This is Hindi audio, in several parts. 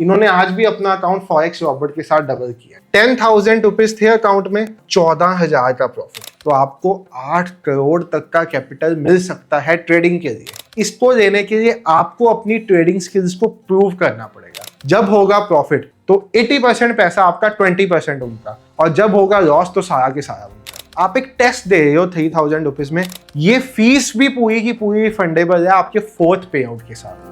इन्होंने आज भी अपना अकाउंट फॉरेक्स रॉबर्ट के साथ डबल किया। 10,000 रुपीज थे अकाउंट में, 14,000 का प्रॉफिट। तो आपको 8 करोड़ तक का कैपिटल मिल सकता है ट्रेडिंग के लिए। इसको लेने के लिए आपको अपनी ट्रेडिंग स्किल्स को प्रूव करना पड़ेगा। जब होगा प्रॉफिट तो 80% पैसा आपका, 20% उनका, और जब होगा लॉस तो सारा के सारा उनका। आप एक टेस्ट दे रहे हो 3,000 रुपीज में, ये फीस भी पूरी की पूरी फंडेबल है आपके 4th पे आउट के साथ।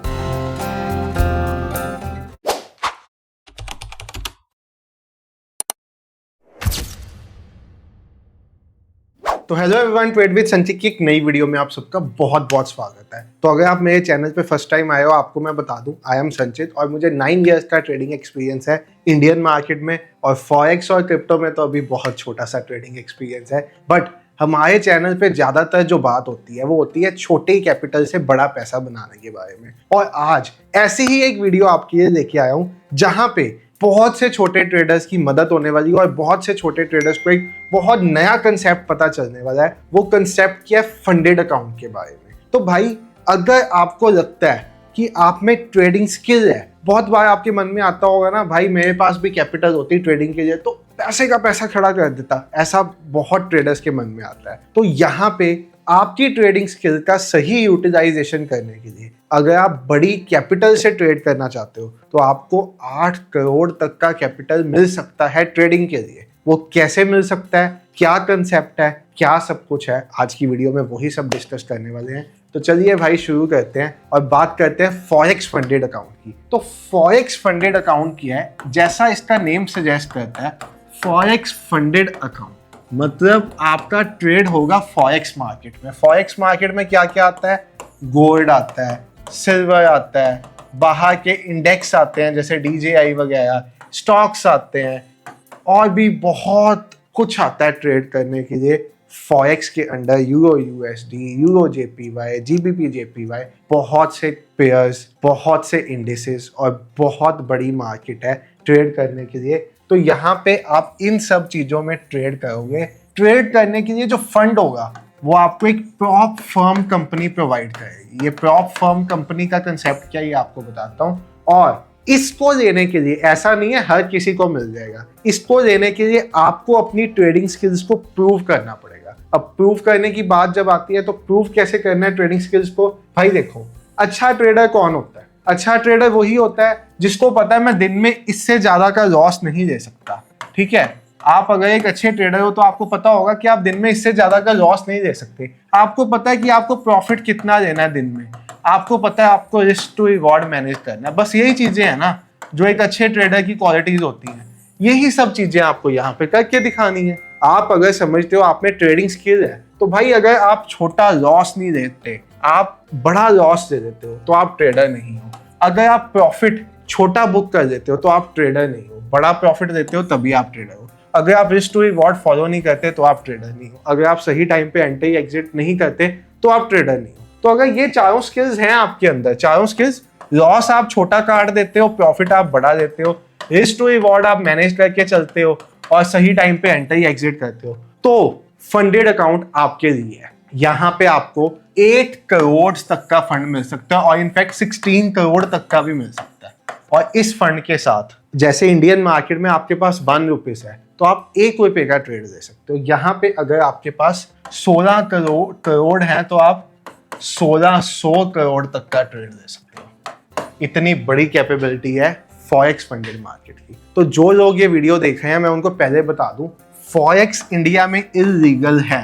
तो हेलो एवरीवन, ट्रेड विद संचित की एक नई वीडियो में आप सबका बहुत बहुत स्वागत है। तो अगर आप मेरे चैनल पे फर्स्ट टाइम आए हो, आपको मैं बता दूं, आई एम संचित और मुझे 9 इयर्स का ट्रेडिंग एक्सपीरियंस है इंडियन मार्केट में, और फॉरेक्स और क्रिप्टो में तो अभी बहुत छोटा सा ट्रेडिंग एक्सपीरियंस है। बट हमारे चैनल पे ज़्यादातर जो बात होती है वो होती है छोटे ही कैपिटल से बड़ा पैसा बनाने के बारे में। और आज ऐसी ही एक वीडियो आपके लिए लेके आया हूँ जहाँ पे बहुत से छोटे ट्रेडर्स की मदद होने वाली है और बहुत से छोटे ट्रेडर्स को एक बहुत नया कंसेप्ट पता चलने वाला है। वो कंसेप्ट क्या है? फंडेड अकाउंट के बारे में। तो भाई, अगर आपको लगता है कि आप में ट्रेडिंग स्किल है, बहुत बार आपके मन में आता होगा ना, भाई मेरे पास भी कैपिटल होती ट्रेडिंग के लिए तो पैसे का पैसा खड़ा कर देता, ऐसा बहुत ट्रेडर्स के मन में आता है। तो यहाँ पे आपकी ट्रेडिंग स्किल का सही यूटिलाइजेशन करने के लिए, अगर आप बड़ी कैपिटल से ट्रेड करना चाहते हो तो आपको 8 करोड़ तक का कैपिटल मिल सकता है ट्रेडिंग के लिए। वो कैसे मिल सकता है, क्या कंसेप्ट है, क्या सब कुछ है, आज की वीडियो में वही सब डिस्कस करने वाले हैं। तो चलिए भाई शुरू करते हैं और बात करते हैं फॉरेक्स फंडेड अकाउंट की। तो फॉरेक्स फंडेड अकाउंट की है, जैसा इसका नेम सजेस्ट करता है, फॉरेक्स फंडेड अकाउंट मतलब आपका ट्रेड होगा फॉरेक्स मार्केट में। फॉरेक्स मार्केट में क्या क्या आता है? गोल्ड आता है, सिल्वर आता है, बाहर के इंडेक्स आते हैं जैसे DJI वगैरह, स्टॉक्स आते हैं, और भी बहुत कुछ आता है ट्रेड करने के लिए। फॉरेक्स के under euro USD, euro JPY, GBP JPY, बहुत से पेयर्स, बहुत से इंडिसेस और बहुत बड़ी मार्केट है ट्रेड करने के लिए। तो यहाँ पे आप इन सब चीज़ों में ट्रेड करोगे। ट्रेड करने के लिए जो फंड होगा वो आपको एक प्रॉप फर्म कंपनी प्रोवाइड करेगी। ये प्रॉप फर्म कंपनी का कंसेप्ट क्या, ये आपको बताता हूँ। और इसको लेने के लिए ऐसा नहीं है हर किसी को मिल जाएगा। इसको लेने के लिए आपको अपनी ट्रेडिंग स्किल्स को प्रूव करना पड़ेगा। अब प्रूव करने की बात जब आती है तो प्रूव कैसे करना है ट्रेडिंग स्किल्स को? भाई देखो, अच्छा ट्रेडर कौन होता है? अच्छा ट्रेडर वही होता है जिसको पता है मैं दिन में इससे ज्यादा का लॉस नहीं ले सकता। ठीक है, आप अगर एक अच्छे ट्रेडर हो तो आपको पता होगा कि आप दिन में इससे ज्यादा का लॉस नहीं ले सकते। आपको पता है कि आपको प्रॉफिट कितना लेना है दिन में, आपको पता है आपको रिस्क टू रिवॉर्ड मैनेज करना है। बस यही चीजें हैं ना जो एक अच्छे ट्रेडर की क्वालिटीज होती हैं। यही सब चीजें आपको यहाँ पे करके दिखानी है। आप अगर समझते हो आप में ट्रेडिंग स्किल है तो भाई, अगर आप छोटा लॉस नहीं लेते, आप बड़ा लॉस दे देते हो तो आप ट्रेडर नहीं हो। अगर आप प्रॉफिट छोटा बुक कर देते हो तो आप ट्रेडर नहीं हो। बड़ा प्रॉफिट देते हो तभी आप ट्रेडर हो। अगर आप रिस्क टू रिवॉर्ड फॉलो नहीं करते तो आप ट्रेडर नहीं हो। अगर आप सही टाइम पे एंट्री एग्जिट नहीं करते तो आप ट्रेडर नहीं हो। तो अगर ये चारों स्किल्स हैं आपके अंदर, चारों स्किल्स, लॉस आप छोटा काट देते हो, प्रॉफिट आप बड़ा देते हो, रिस्क टू रिवॉर्ड आप मैनेज करके चलते हो, और सही टाइम पे एंट्री एग्जिट करते हो, तो फंडेड अकाउंट आपके लिए है। यहाँ पे आपको 8 करोड़ तक का फंड मिल सकता है, और इनफैक्ट 16 करोड़ तक का भी मिल सकता है। और इस फंड के साथ, जैसे इंडियन मार्केट में आपके पास 1 रुपीज है तो आप 1 रुपए का ट्रेड ले सकते हो। यहाँ पे अगर आपके पास 16 करोड़ है तो आप 1600 करोड़ तक का ट्रेड ले सकते हो। इतनी बड़ी कैपेबिलिटी है फॉरेक्स फंडेड मार्केट की। तो जो लोग ये वीडियो देख रहे हैं, मैं उनको पहले बता दूं, फॉरेक्स इंडिया में इलीगल है।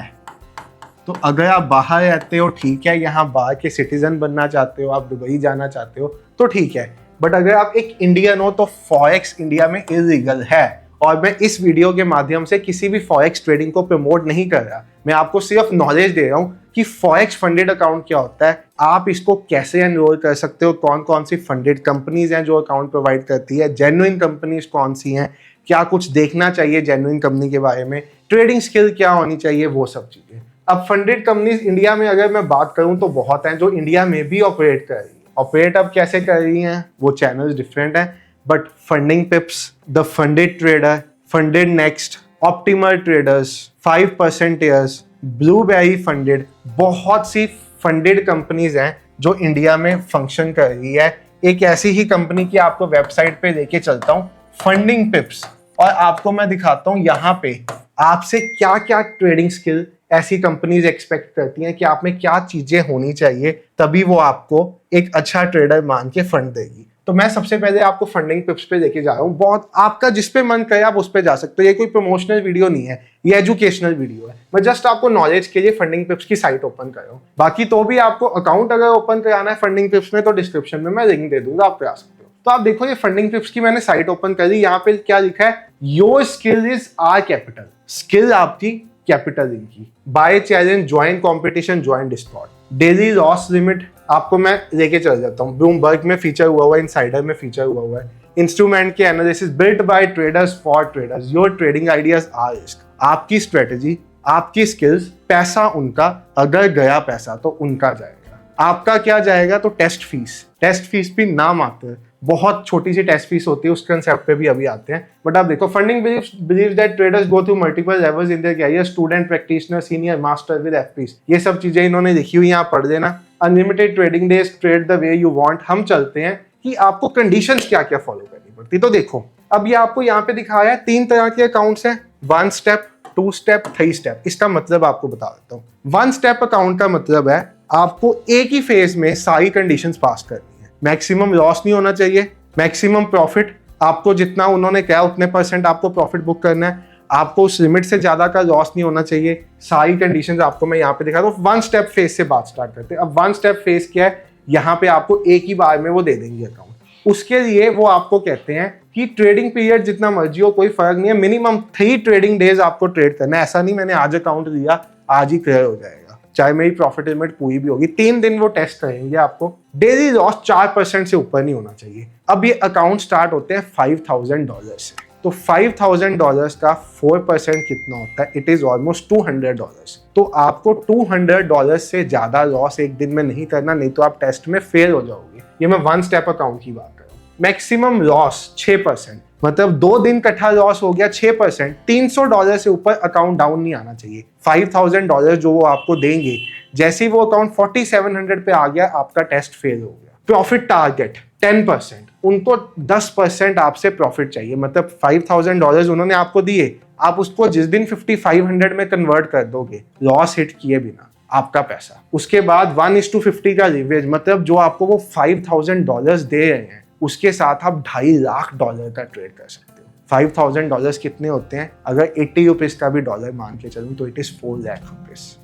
तो अगर आप बाहर रहते हो ठीक है, यहाँ बाहर के सिटीजन बनना चाहते हो, आप दुबई जाना चाहते हो तो ठीक है, बट अगर आप एक इंडियन हो तो फॉरेक्स इंडिया में इलीगल है। और मैं इस वीडियो के माध्यम से किसी भी फॉरेक्स ट्रेडिंग को प्रमोट नहीं कर रहा, मैं आपको सिर्फ नॉलेज दे रहा हूँ कि फॉरेक्स फंडेड अकाउंट क्या होता है, आप इसको कैसे एनरोल कर सकते हो, कौन कौन सी फंडेड कंपनीज हैं जो अकाउंट प्रोवाइड करती है, जेन्युइन कंपनीज कौन सी हैं, क्या कुछ देखना चाहिए जेन्युइन कंपनी के बारे में, ट्रेडिंग स्किल क्या होनी चाहिए, वो सब चीजें। अब फंडेड कंपनीज इंडिया में अगर मैं बात करूं तो बहुत हैं जो इंडिया में भी ऑपरेट कर रही है। ऑपरेट अब कैसे कर रही हैं, वो चैनल्स डिफरेंट हैं, but funding पिप्स, the funded trader, funded next, optimal traders, 5% years, blueberry funded, बहुत सी फंडेड कंपनीज हैं जो इंडिया में फंक्शन कर रही है एक ऐसी ही कंपनी की आपको वेबसाइट पे लेके चलता हूँ, फंडिंग टिप्स, और आपको मैं दिखाता हूँ यहाँ पे आपसे क्या क्या ट्रेडिंग स्किल ऐसी कंपनीज एक्सपेक्ट करती हैं कि आप में क्या चीजें होनी चाहिए, तभी वो आपको एक अच्छा ट्रेडर मान के फंड देगी। तो मैं सबसे पहले आपको फंडिंग टिप्स पे लेके जा रहा हूँ। बहुत आपका जिस पे मन करे आप उस पे जा सकते हो। ये कोई प्रमोशनल वीडियो नहीं है, ये एजुकेशनल वीडियो है। मैं जस्ट आपको नॉलेज के लिए फंडिंग टिप्स की साइट ओपन कर रहा हूँ। बाकी तो भी आपको अकाउंट अगर ओपन कराना है फंडिंग टिप्स में तो डिस्क्रिप्शन में मैं लिंक दे दूंगा, आप पे आ सकते हो। तो आप देखो ये फंडिंग टिप्स की मैंने साइट ओपन कर दी। यहाँ पे क्या लिखा है, your skill is our capital. Skill आपकी कैपिटल इनकी। Buy challenge, join competition, join discord. Daily loss limit आपको मैं लेके चल जाता हूँ। ब्लूमबर्ग में फीचर हुआ हुआ है, इनसाइडर में फीचर हुआ हुआ है। इंस्ट्रूमेंट के analysis, built by traders for traders, your trading ideas our risk. आपकी स्ट्रेटेजी, आपकी स्किल्स, पैसा उनका, अगर गया पैसा तो उनका जाएगा। आपका क्या जाएगा, तो टेस्ट फीस। टेस्ट फीस भी नाम आते हैं, बहुत छोटी सी टेस्ट फीस होती है, उस कंसेप्ट पे भी अभी आते हैं। बट आप देखो, funding believes that traders go through multiple levels in their career, student, practitioner, senior, master with FPs. ये सब चीजें इन्होंने लिखी हुई, यहाँ पढ़ देना। Unlimited trading days, trade the way you want. हम चलते हैं कि आपको कंडीशंस क्या क्या फॉलो करनी पड़ती। तो देखो, अब ये आपको यहाँ पे दिखाया है 3 तरह के अकाउंट्स हैं, 1 स्टेप, 2 स्टेप, 3 स्टेप। इसका मतलब आपको बता देता हूँ। 1 स्टेप अकाउंट का मतलब है आपको एक ही फेज में सारी कंडीशंस पास करनी है। मैक्सिमम लॉस नहीं होना चाहिए, मैक्सिमम प्रॉफिट, आपको जितना उन्होंने कहा उतने % आपको प्रॉफिट बुक करना है, आपको उस लिमिट से ज्यादा का लॉस नहीं होना चाहिए। सारी कंडीशंस आपको मैं यहाँ पे दिखा दूँ। 1 स्टेप फेज से बात स्टार्ट करते हैं। अब 1 स्टेप फेज क्या है, यहाँ पे आपको एक ही बार में वो दे देंगे अकाउंट। उसके लिए वो आपको कहते हैं कि ट्रेडिंग पीरियड जितना मर्जी हो, कोई फर्क नहीं है, मिनिमम 3 ट्रेडिंग डेज आपको ट्रेड करना है। ऐसा नहीं मैंने आज अकाउंट लिया आज ही क्लियर हो जाएगा, चाहे मेरी प्रॉफिट लिमिट पूरी भी होगी। 3 दिन वो टेस्ट करेंगे आपको। डेली लॉस 4% से ऊपर नहीं होना चाहिए। अब ये अकाउंट स्टार्ट होते हैं $5,000 से, तो $5,000 का 4% कितना होता है, इट इज ऑलमोस्ट $200। तो आपको $200 से ज्यादा लॉस एक दिन में नहीं करना, नहीं तो आप टेस्ट में फेल हो जाओगे। ये मैं 1 स्टेप अकाउंट की बात कर रहा हूँ। मैक्सिमम लॉस 6%, मतलब 2 दिन कट्ठा लॉस हो गया 6%। $300 से ऊपर अकाउंट डाउन नहीं आना चाहिए। $5,000 जो वो आपको देंगे, जैसे ही वो अकाउंट 4700 पे आ गया, आपका टेस्ट फेल हो गया। प्रॉफिट टारगेट 10%, उनको 10% आपसे प्रॉफिट चाहिए। मतलब $5,000 उन्होंने आपको दिए, आप उसको जिस दिन 5500 में कन्वर्ट कर दोगे लॉस हिट किए बिना, आपका पैसा। उसके बाद 1:50 का लीवरेज, मतलब जो आपको वो $5,000 दे रहे हैं उसके साथ आप $2.5 लाख का ट्रेड कर सकते हो। $5,000 कितने होते हैं, अगर 80 रुपीज का भी डॉलर मान के चलूं तो इट इज 4 लाख रुपीज।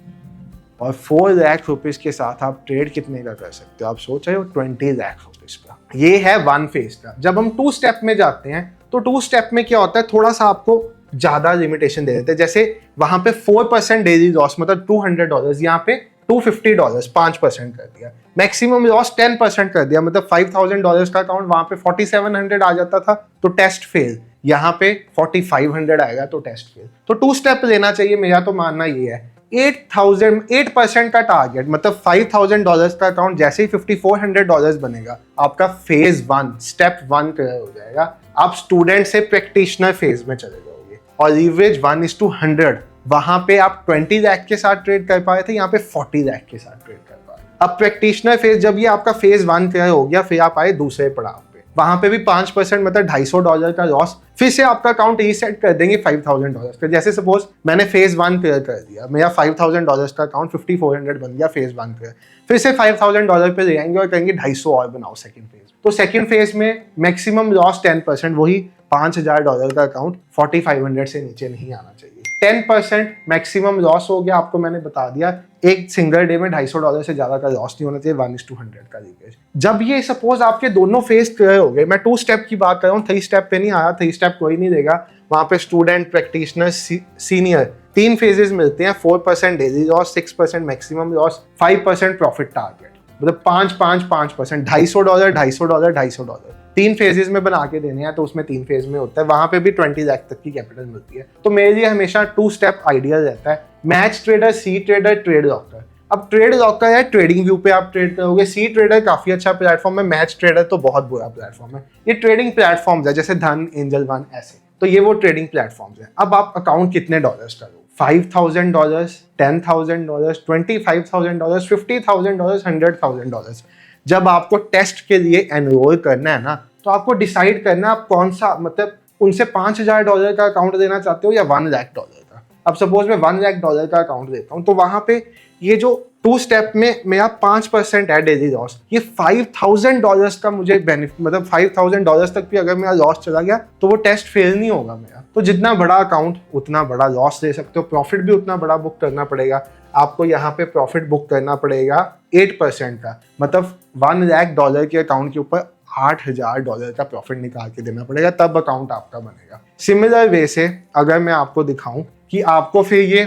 और 4 लाख रुपीज के साथ आप ट्रेड कितने का कर सकते हो, आप सोच रहे हो 20 लाख रुपीज का। ये है 1 फेज का। जब हम 2 स्टेप में जाते हैं तो 2 स्टेप में क्या होता है, थोड़ा सा आपको ज्यादा लिमिटेशन दे देते हैं। जैसे वहां पे 4% डेली लॉस, मतलब $200, यहाँ पे $250 5% कर दिया। मैक्सिमम लॉस 10% कर दिया, मतलब $5,000 का अकाउंट वहां पे 4700 आ जाता था तो टेस्ट फेल। यहाँ पे 4500 आएगा तो टेस्ट फेल। तो 2 स्टेप लेना चाहिए, मेरा तो मानना ये है। 8% का टारगेट, मतलब $5,000 का अकाउंट जैसे ही $5,400 बनेगा, आपका फेज 1 स्टेप 1 क्लियर हो जाएगा। आप स्टूडेंट से प्रैक्टिशनर फेज में चले जाओगे। और लीवरेज 1:100, वहां पे आप 20 लाख के साथ ट्रेड कर पाए थे, यहाँ पे 40 लाख के साथ ट्रेड कर पाए। अब प्रैक्टिशनर फेज, जब ये आपका फेज 1 क्लियर हो गया, फिर आप आए दूसरे पड़ाव पे। वहां पे भी 5%, मतलब $250 का लॉस। फिर से आपका अकाउंट रीसेट कर देंगे $5,000 का। जैसे सपोज मैंने फेज 1 क्लियर कर दिया, मेरा $5,000 का अकाउंट 5400 बन गया फेज 1 क्लियर। फिर से $5,000 पे ले आएंगे और कहेंगे 250 और बनाओ सेकंड फेज। तो सेकंड फेज में मैक्सिमम लॉस 10%, वही $5,000 का अकाउंट 4500 से नीचे नहीं आना चाहिए। 10% मैक्सिमम लॉस हो गया, आपको मैंने बता दिया। एक सिंगल डे में $250 से ज्यादा का लॉस नहीं होना चाहिए, 1:100 का लीवरेज। जब ये सपोज आपके दोनों फेज क्लियर हो गए, मैं 2 स्टेप की बात कर रहा हूँ, 3 स्टेप पे नहीं आया, 3 स्टेप कोई नहीं देगा। वहां पे स्टूडेंट, प्रैक्टिशनर, सीनियर 3 फेजेस मिलते हैं। 4% daily loss, 6% maximum loss, 5% profit target, मतलब 5% $250 $250 3 फेजेस में बना के देने हैं, तो उसमें 3 फेज में होता है। वहां पे भी 20 लाख तक की कैपिटल मिलती है। तो मेरे लिए हमेशा 2 स्टेप आइडियल रहता है। मैच ट्रेडर, सी ट्रेडर, ट्रेड लॉकर। अब ट्रेड लॉकर है, ट्रेडिंग व्यू पे आप ट्रेड करोगे। सी ट्रेडर काफी अच्छा प्लेटफॉर्म है, मैच ट्रेडर तो बहुत बुरा प्लेटफॉर्म है। ये ट्रेडिंग प्लेटफॉर्म है, जैसे धन, एंजल वन, ऐसे। तो ये वो ट्रेडिंग प्लेटफॉर्म है। अब आप अकाउंट कितने डॉलर्स करोगे, $5,000, $10,000, $25,000, $50,000, $100,000। जब आपको टेस्ट के लिए एनरोल करना है ना, तो आपको डिसाइड करना है आप कौन सा, मतलब उनसे $5,000 का अकाउंट देना चाहते हो या $1 लाख का। अब सपोज मैं $1 लाख का अकाउंट देता हूँ, तो वहां पे ये जो 2 स्टेप में मेरा 5% है डेली लॉस, ये $5,000 का मुझे बेनिफिट, मतलब $5,000 तक भी अगर मेरा लॉस चला गया तो वो टेस्ट फेल नहीं होगा मेरा। तो जितना बड़ा अकाउंट उतना बड़ा लॉस ले सकते हो, प्रॉफिट भी उतना बड़ा बुक करना पड़ेगा आपको। यहाँ पे प्रॉफिट बुक करना पड़ेगा 8% का, मतलब $1 लाख के अकाउंट के ऊपर $8,000 का प्रॉफिट निकाल के देना पड़ेगा, तब अकाउंट आपका बनेगा। सिमिलर वे से अगर मैं आपको दिखाऊं कि आपको फिर ये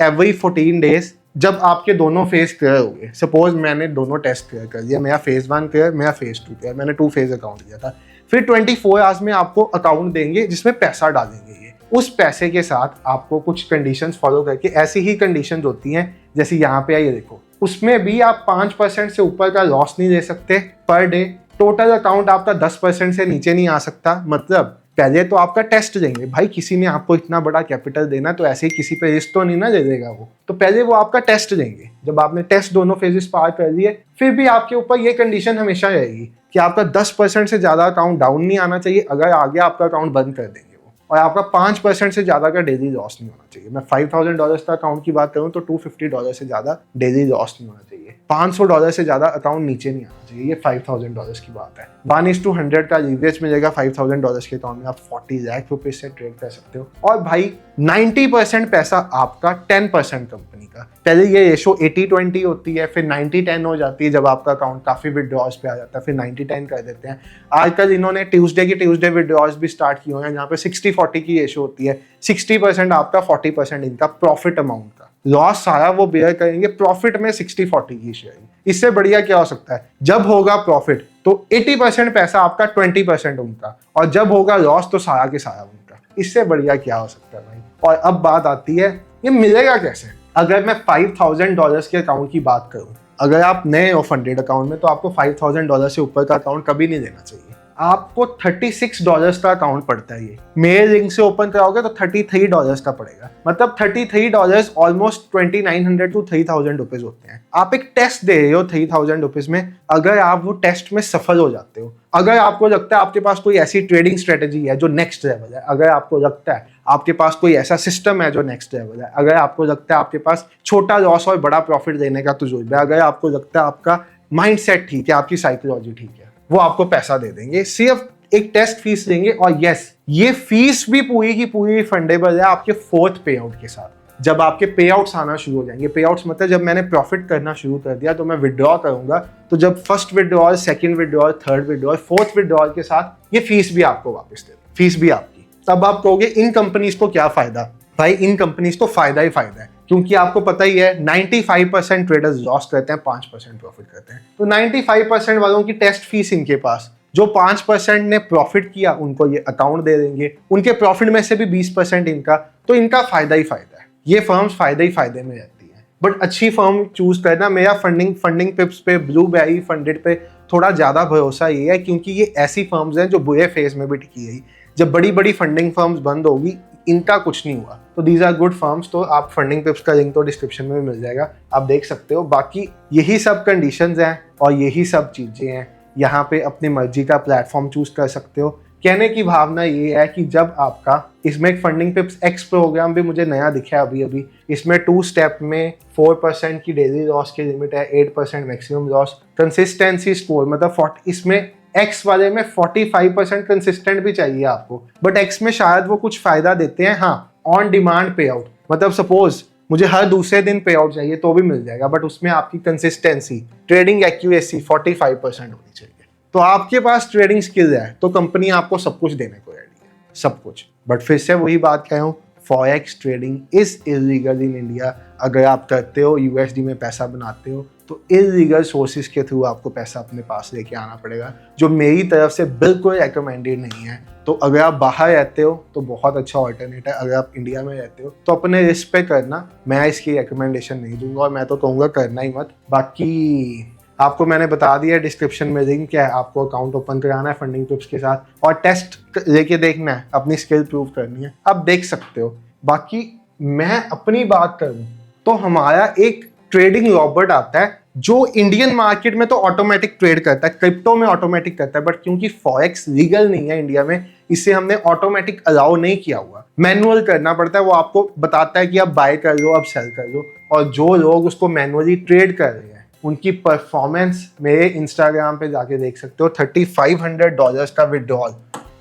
एवरी 14 डेज जब आपके दोनों फेज क्लियर हो गए, सपोज मैंने दोनों टेस्ट क्लियर कर दिया, मेरा फेज 1 क्लियर, मेरा फेज 2 क्लियर, मैंने 2 फेज अकाउंट दिया था, फिर 24 आवर्स में आपको अकाउंट देंगे जिसमें पैसा डालेंगे। ये उस पैसे के साथ आपको कुछ कंडीशंस फॉलो करके, ऐसी ही कंडीशंस होती हैं जैसे यहाँ पे आइए देखो, उसमें भी आप 5% से ऊपर का लॉस नहीं ले सकते पर डे। टोटल अकाउंट आपका 10% से नीचे नहीं आ सकता। मतलब पहले तो आपका टेस्ट देंगे, भाई किसी ने आपको इतना बड़ा कैपिटल देना तो ऐसे ही किसी पे रिस्क तो नहीं ना दे देगा वो, तो पहले वो आपका टेस्ट देंगे। जब आपने टेस्ट दोनों फेजेस पार कर लिए, फिर भी आपके ऊपर ये कंडीशन हमेशा रहेगी कि आपका 10% से ज्यादा अकाउंट डाउन नहीं आना चाहिए, अगर आ गया आपका अकाउंट बंद कर देंगे वो, और आपका 5% से ज्यादा का डेली लॉस नहीं होना चाहिए। मैं $5,000 का अकाउंट की बात करूं तो $250 से ज्यादा डेली लॉस नहीं होना चाहिए, $500 से ज्यादा अकाउंट नीचे नहीं आना चाहिए। ये $5,000 की बात है। 1:100 का लीवरेज मिलेगा $5,000 के अकाउंट में, आप 40 लाख रुपए से ट्रेड कर सकते हो। और भाई 90% पैसा आपका, 10% कंपनी का। पहले ये रेशो 80-20 होती है, फिर 90-10 हो जाती है जब आपका अकाउंट काफी विड्रॉल्स पे आ जाता है, फिर 90-10 कर देते हैं। आजकल इन्होंने ट्यूसडे विड्रॉल्स भी स्टार्ट किए हुए हैं, जहाँ पे 60-40 की रेशो होती है। 60% आपका, 40% इनका प्रॉफिट अमाउंट का। लॉस सारा वो बेयर करेंगे, प्रॉफिट में 60-40 की शेयरिंग। इससे बढ़िया क्या हो सकता है? जब होगा प्रॉफिट तो 80% पैसा आपका, 20% उनका, और जब होगा लॉस तो सारा के सारा उनका। इससे बढ़िया क्या हो सकता है भाई? और अब बात आती है, ये मिलेगा कैसे? अगर मैं $5,000 के अकाउंट की बात करूं, अगर आप नए हो फंडेड अकाउंट में, तो आपको $5,000 से ऊपर का अकाउंट कभी नहीं लेना चाहिए। आपको $36 का अकाउंट पड़ता है। ये मेरे लिंक से ओपन कराओगे तो $33 का पड़ेगा, मतलब $33 ऑलमोस्ट 2,900 to 3,000 रुपीज होते हैं। आप एक टेस्ट दे रहे हो 3,000 रुपीज में, अगर आप वो टेस्ट में सफल हो जाते हो, अगर आपको लगता है आपके पास कोई ऐसी ट्रेडिंग स्ट्रेटेजी है जो नेक्स्ट लेवल है, अगर आपको लगता है आपके पास कोई ऐसा सिस्टम है जो नेक्स्ट लेवल है, अगर आपको लगता है आपके पास छोटा लॉस और बड़ा प्रॉफिट देने का तजुर्बा है, अगर आपको लगता है आपका माइंडसेट ठीक है, आपकी साइकोलॉजी ठीक है, वो आपको पैसा दे देंगे, सिर्फ एक टेस्ट फीस लेंगे। और यस, ये फीस भी पूरी की पूरी फंडेबल है आपके 4th पे आउट के साथ। जब आपके पे आउट्स आना शुरू हो जाएंगे, पे आउट्स मतलब जब मैंने प्रॉफिट करना शुरू कर दिया तो मैं विड्रॉ करूंगा, तो जब first withdrawal, second withdrawal, third withdrawal, 4th withdrawal के साथ ये फीस भी आपको वापस दे, फीस भी आपकी। तब आप कहोगे इन कंपनीज को क्या फायदा? भाई इन कंपनीज को फायदा ही फायदा है, क्योंकि आपको पता ही है 95% ट्रेडर्स लॉस करते हैं, 5% प्रॉफिट करते हैं। तो 95% वालों की टेस्ट फीस इनके पास, जो 5% ने प्रॉफिट किया उनको ये अकाउंट दे देंगे, उनके प्रॉफिट में से भी 20% इनका, तो इनका फायदा ही फायदा है। ये फर्म्स फायदे ही फायदे में रहती हैं। बट अच्छी फर्म चूज करना। मेरा फंडिंग पिप्स पे, ब्लूबेरी फंडेड पे थोड़ा ज्यादा भरोसा ये है, क्योंकि ये ऐसी फर्म्स हैं जो बुरे फेज में भी टिकी रही। जब बड़ी बड़ी फंडिंग फर्म्स बंद होगी, इनका कुछ नहीं हुआ, तो दीज आर गुड फर्म्स। तो आप फंडिंग पिप्स का लिंक तो डिस्क्रिप्शन में मिल जाएगा, आप देख सकते हो। बाकी यही सब कंडीशंस हैं और यही सब चीजें हैं। यहाँ पे अपनी मर्जी का प्लेटफॉर्म चूज कर सकते हो। कहने की भावना ये है कि जब आपका, इसमें एक फंडिंग पिप्स एक्स प्रोग्राम भी मुझे नया दिखा है अभी, इसमें 2 स्टेप में 4% की डेली लॉस की लिमिट है, 8% मैक्सिमम लॉस, कंसिस्टेंसी स्कोर, मतलब इसमें एक्स वाले में 45% कंसिस्टेंट भी चाहिए आपको, बट एक्स में शायद वो कुछ फायदा देते हैं। हाँ, ऑन डिमांड पे आउट, मतलब सपोज मुझे हर दूसरे दिन पे आउट चाहिए तो भी मिल जाएगा, बट उसमें आपकी कंसिस्टेंसी, ट्रेडिंग एक्यूरेसी 45% होनी चाहिए। तो आपके पास ट्रेडिंग स्किल है तो कंपनी आपको सब कुछ देने को रेडी है, सब कुछ। बट फिर से वही बात कह रहा हूँ, forex trading is illegal in India. अगर आप करते हो, यूएसडी में पैसा बनाते हो, तो इलीगल सोर्सेज के थ्रू आपको पैसा अपने पास लेके आना पड़ेगा, जो मेरी तरफ से बिल्कुल रिकमेंडेड नहीं है। तो अगर आप बाहर रहते हो तो बहुत अच्छा ऑल्टरनेट है, अगर आप इंडिया में रहते हो तो अपने रिस्क पे करना, मैं इसकी रिकमेंडेशन नहीं दूंगा और मैं तो कहूँगा करना ही मत। बाकी आपको मैंने बता दिया डिस्क्रिप्शन में लिंक है, आपको अकाउंट ओपन कराना है फंडिंग पिप्स के साथ और टेस्ट लेके देखना है, अपनी स्किल प्रूव करनी है, आप देख सकते हो। बाकी मैं अपनी बात करूं तो हमारा एक ट्रेडिंग रॉबर्ट आता है जो इंडियन मार्केट में तो ऑटोमेटिक ट्रेड करता है, क्रिप्टो में ऑटोमेटिक करता है, बट क्योंकि फॉरेक्स लीगल नहीं है इंडिया में, इसे हमने ऑटोमेटिक अलाउ नहीं किया हुआ, मैनुअल करना पड़ता है। वो आपको बताता है कि अब बाय कर लो, अब सेल कर लो, और जो लोग उसको मैनुअली ट्रेड कर रहे हैं उनकी परफॉर्मेंस मेरे इंस्टाग्राम पे जाके देख सकते हो। $3500 का विड्रॉल,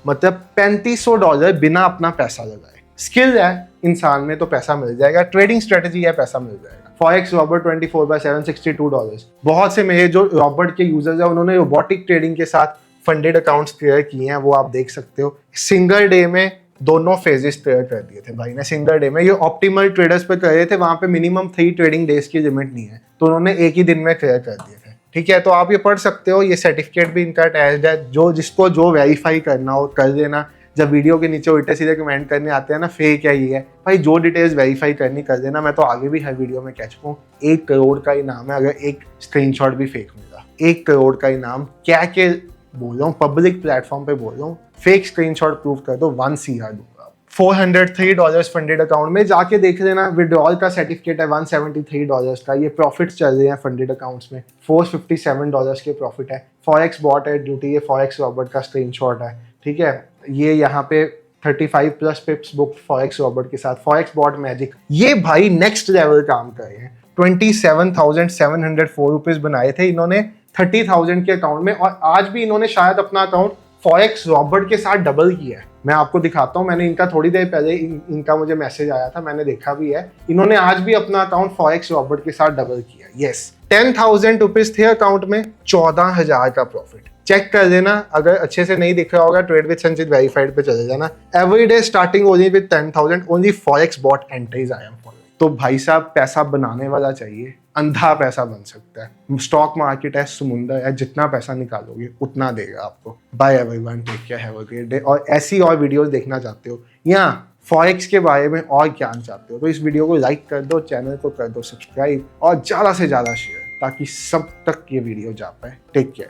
मतलब $3500 बिना अपना पैसा लगाए। स्किल है इंसान में तो पैसा मिल जाएगा, ट्रेडिंग स्ट्रेटेजी है, पैसा मिल जाएगा। Forex Robert 24/7 $62। बहुत से मेरे जो रॉबर्ट के यूजर्स हैं उन्होंने रोबोटिक ट्रेडिंग के साथ फंडेड अकाउंट्स क्लियर किए हैं, वो आप देख सकते हो। सिंगल डे में दोनों फेजेस क्लियर कर दिए थे भाई ने, सिंगल डे में। ये ऑप्टिमल ट्रेडर्स पे कर रहे थे, वहां पे मिनिमम 3 ट्रेडिंग डेज की लिमिट नहीं है, तो उन्होंने एक ही दिन में क्लियर कर दिए थे। ठीक है, तो आप ये पढ़ सकते हो, ये सर्टिफिकेट भी इनका अटैच्ड है। जो जिसको जो वेरीफाई करना हो कर देना। जब वीडियो के नीचे उल्टे सीधे कमेंट करने आते हैं ना, फेक है ये है, भाई जो डिटेल्स वेरीफाई करनी कर देना। मैं तो आगे भी हर वीडियो में कह चुका हूँ, 1 करोड़ का इनाम है अगर एक स्क्रीनशॉट भी फेक मिला। 1 करोड़ का इनाम क्या के बोल रहा हूँ, पब्लिक प्लेटफॉर्म पे बोल रहा हूँ। फेक स्क्रीनशॉट प्रूव कर दो, 1 CR दूंगा। $403 फंडेड अकाउंट में जाके देख लेना। विड्रॉल का सर्टिफिकेट है $173 का। ये प्रॉफिट चल रहे हैं फंडेड अकाउंट्स में, $457 के प्रॉफिट है। फॉरेक्स बॉट है ड्यूटी, ये फॉरेक्स रॉबर्ट का स्क्रीनशॉट है। ठीक है, ये यहाँ पे 35+ पिप्स बुक फॉरेक्स रॉबर्ट के साथ। फॉरेक्स बॉट मैजिक, ये भाई नेक्स्ट लेवल काम कर रहे हैं। $27,704 बनाए थे इन्होंने 30,000 के अकाउंट में, और आज भी इन्होंने शायद अपना अकाउंट फॉरेक्स रॉबर्ट के साथ डबल किया है। मैं आपको दिखाता हूँ, मैंने इनका थोड़ी देर पहले इनका मुझे मैसेज आया था, मैंने देखा भी है। इन्होंने आज भी अपना अकाउंट फॉरेक्स रॉबर्ट के साथ डबल किया। यस, $10,000 थे अकाउंट में, 14,000 का प्रॉफिट। चेक कर लेना, अगर अच्छे से नहीं दिख रहा होगा ट्रेड विद संचित वेरीफाइड पे चले जाना। Everyday starting only with 10,000, only forex bot entries I am following. तो भाई साहब, पैसा बनाने वाला चाहिए, अंधा पैसा बन सकता है। स्टॉक मार्केट है, समुंदर है, जितना पैसा निकालोगे उतना देगा आपको। Bye everyone, take care, have a great day. और ऐसी और वीडियोस देखना चाहते हो या फॉरेक्स के बारे में और ज्ञान चाहते हो तो इस वीडियो को लाइक कर दो, चैनल को कर दो सब्सक्राइब, और ज़्यादा से ज़्यादा शेयर, ताकि सब तक ये वीडियो जा पाए। Take care.